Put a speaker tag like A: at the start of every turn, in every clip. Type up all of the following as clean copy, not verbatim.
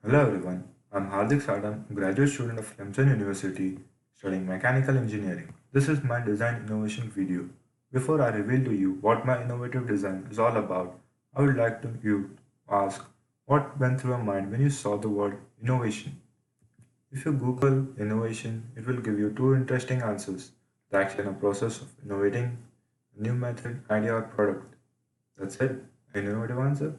A: Hello everyone, I'm Hardik Satam, a graduate student of Clemson University studying mechanical engineering. This is my design innovation video. Before I reveal to you what my innovative design is all about, I would like to you ask what went through your mind when you saw the word innovation. If you Google innovation, it will give you two interesting answers: the action or process of innovating a new method, idea, or product. That's it. An innovative answer?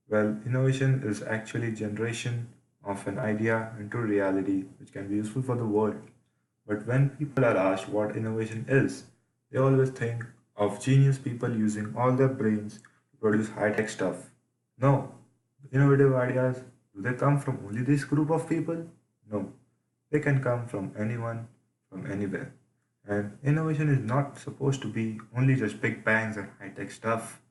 A: Well, innovation is actually generation of an idea into reality which can be useful for the world. But when people are asked what innovation is, they always think of genius people using all their brains to produce high-tech stuff. No, innovative ideas, do they come from only this group of people? No, they can come from anyone, from anywhere. And innovation is not supposed to be only just big bangs and high-tech stuff.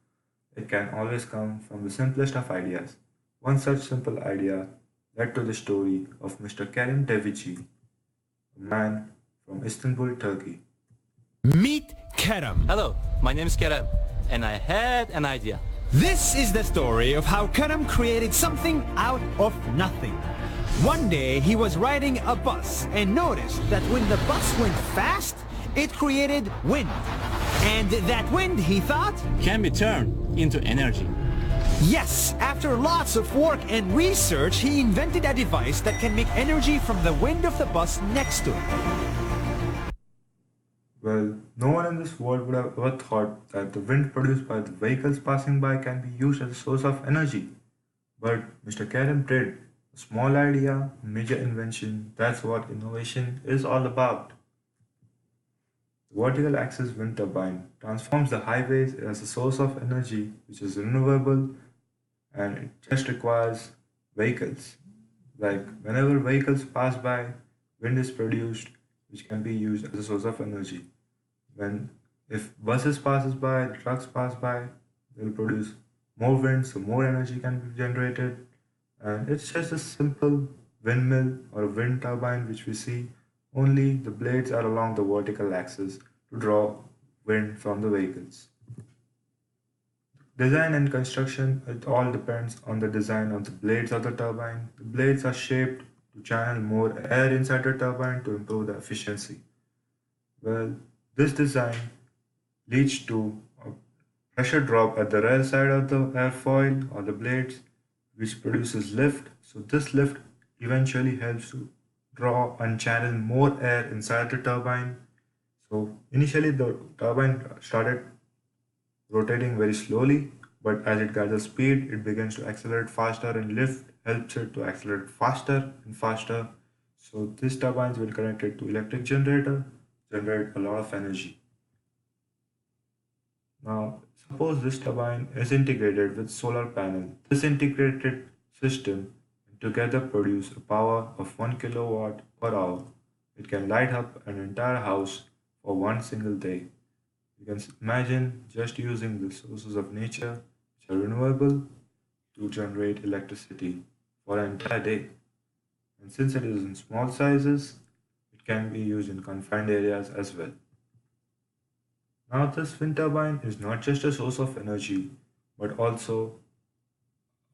A: It can always come from the simplest of ideas. One such simple idea led to the story of Mr. Kerem Devici, a man from Istanbul, Turkey.
B: Meet Kerem.
C: Hello, my name is Kerem, and I had an idea.
B: This is the story of how Kerem created something out of nothing. One day he was riding a bus and noticed that when the bus went fast, it created wind. And that wind, he thought,
C: Can be turned into energy.
B: yes, after lots of work and research, he invented a device that can make energy from the wind of the bus next to it.
A: Well, no one in this world would have ever thought that the wind produced by the vehicles passing by can be used as a source of energy. But Mr. Kerem did. A small idea, a major invention, that's what innovation is all about. The vertical axis wind turbine transforms the highways as a source of energy which is renewable and it just requires vehicles. Like whenever vehicles pass by, wind is produced which can be used as a source of energy. When if buses passes by, trucks pass by, they'll produce more wind, so more energy can be generated. And it's just a simple windmill or a wind turbine which we see, only the blades are along the vertical axis to draw wind from the vehicles. Design and construction, it all depends on the design of the blades of the turbine. The blades are shaped to channel more air inside the turbine to improve the efficiency. Well, this design leads to a pressure drop at the rear side of the airfoil or the blades, which produces lift. So this lift eventually helps to draw and channel more air inside the turbine. So initially the turbine started rotating very slowly, but as it gathers speed, it begins to accelerate faster and lift helps it to accelerate faster and faster. So these turbines will connect it to electric generator, generate a lot of energy. Now, suppose this turbine is integrated with solar panel. This integrated system together produce a power of 1 kilowatt per hour. It can light up an entire house for one single day. You can imagine just using the sources of nature which are renewable to generate electricity for an entire day. And since it is in small sizes, it can be used in confined areas as well. Now, this wind turbine is not just a source of energy, but also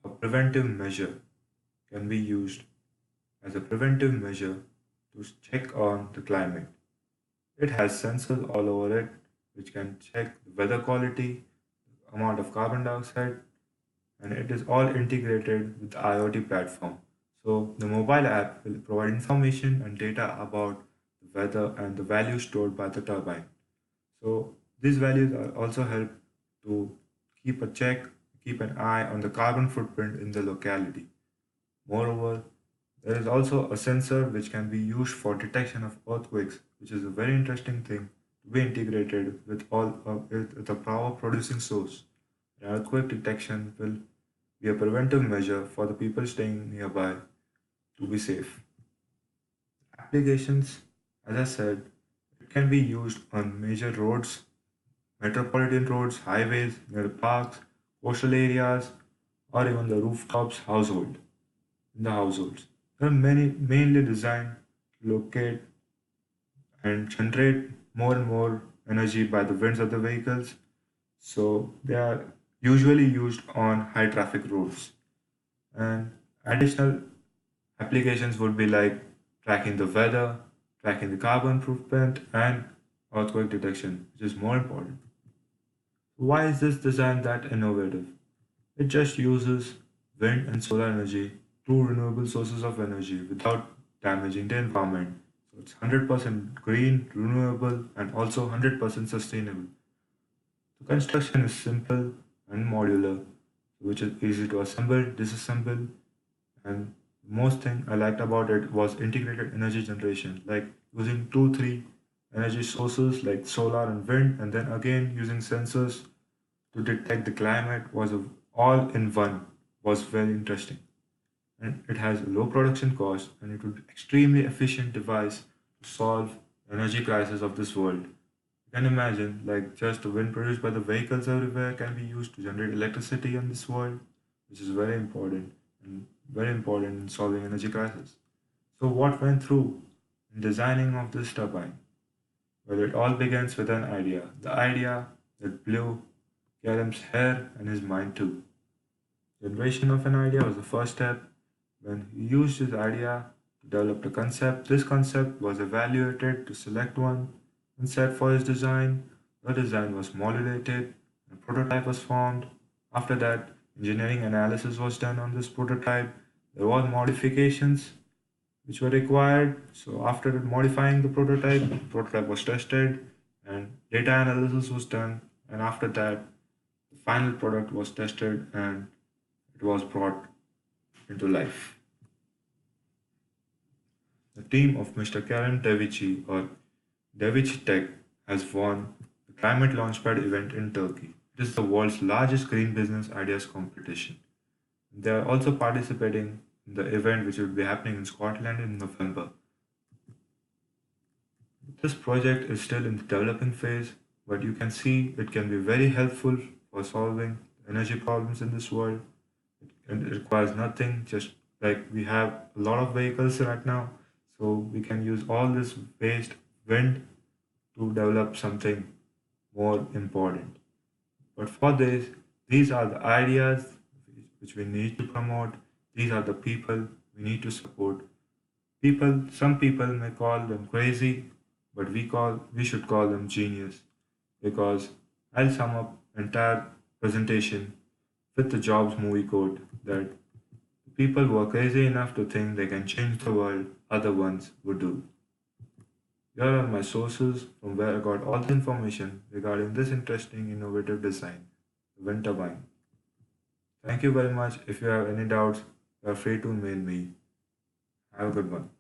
A: a preventive measure, can be used as a preventive measure to check on the climate. It has sensors all over it which can check the weather quality, amount of carbon dioxide, and it is all integrated with the IoT platform. So the mobile app will provide information and data about the weather and the values stored by the turbine. So these values are also help to keep a check, keep an eye on the carbon footprint in the locality. Moreover, there is also a sensor which can be used for detection of earthquakes, which is a very interesting thing to be integrated with all of with the power producing source. An earthquake detection will be a preventive measure for the people staying nearby to be safe. Applications, as I said, it can be used on major roads, metropolitan roads, highways, near parks, coastal areas, or even the rooftops household in the households. They are mainly designed to locate and generate more and more energy by the winds of the vehicles. So they are usually used on high traffic roads. And Additional applications would be like tracking the weather, tracking the carbon footprint, and earthquake detection, which is more important. Why is this design that innovative? It just uses wind and solar energy, two renewable sources of energy, without damaging the environment. So it's 100% green, renewable, and also 100% sustainable. The construction is simple and modular, which is easy to assemble, disassemble, and most thing I liked about it was integrated energy generation, like using two, three energy sources like solar and wind, and then again using sensors to detect the climate was all in one was very interesting. And it has a low production cost and it would be extremely efficient device to solve energy crisis of this world. You can imagine like just the wind produced by the vehicles everywhere can be used to generate electricity in this world, which is very important in solving energy crisis. So what went through in designing of this turbine? Well, it all begins with an idea. The idea that blew Karam's hair and his mind too. Generation of an idea was the first step. When he used his idea to develop the concept, this concept was evaluated to select one and set for his design. The design was modulated, a prototype was formed. After that, engineering analysis was done on this prototype. There were modifications which were required. So after modifying the prototype was tested and data analysis was done. And after that, the final product was tested and it was brought into life. The team of Mr. Karen Devici or Devici Tech has won the Climate Launchpad event in Turkey. It is the world's largest green business ideas competition. They are also participating in the event which will be happening in Scotland in November. This project is still in the developing phase, but you can see it can be very helpful for solving energy problems in this world. And it requires nothing, just like we have a lot of vehicles right now, so we can use all this waste wind to develop something more important. But for this, these are the ideas which we need to promote. These are the people we need to support. Some people may call them crazy, but we should call them genius because I'll sum up entire presentation with the Jobs movie quote that people who are crazy enough to think they can change the world, other ones would do. Here are my sources from where I got all the information regarding this interesting innovative design, the wind turbine. Thank you very much. If you have any doubts, feel free to mail me. Have a good one.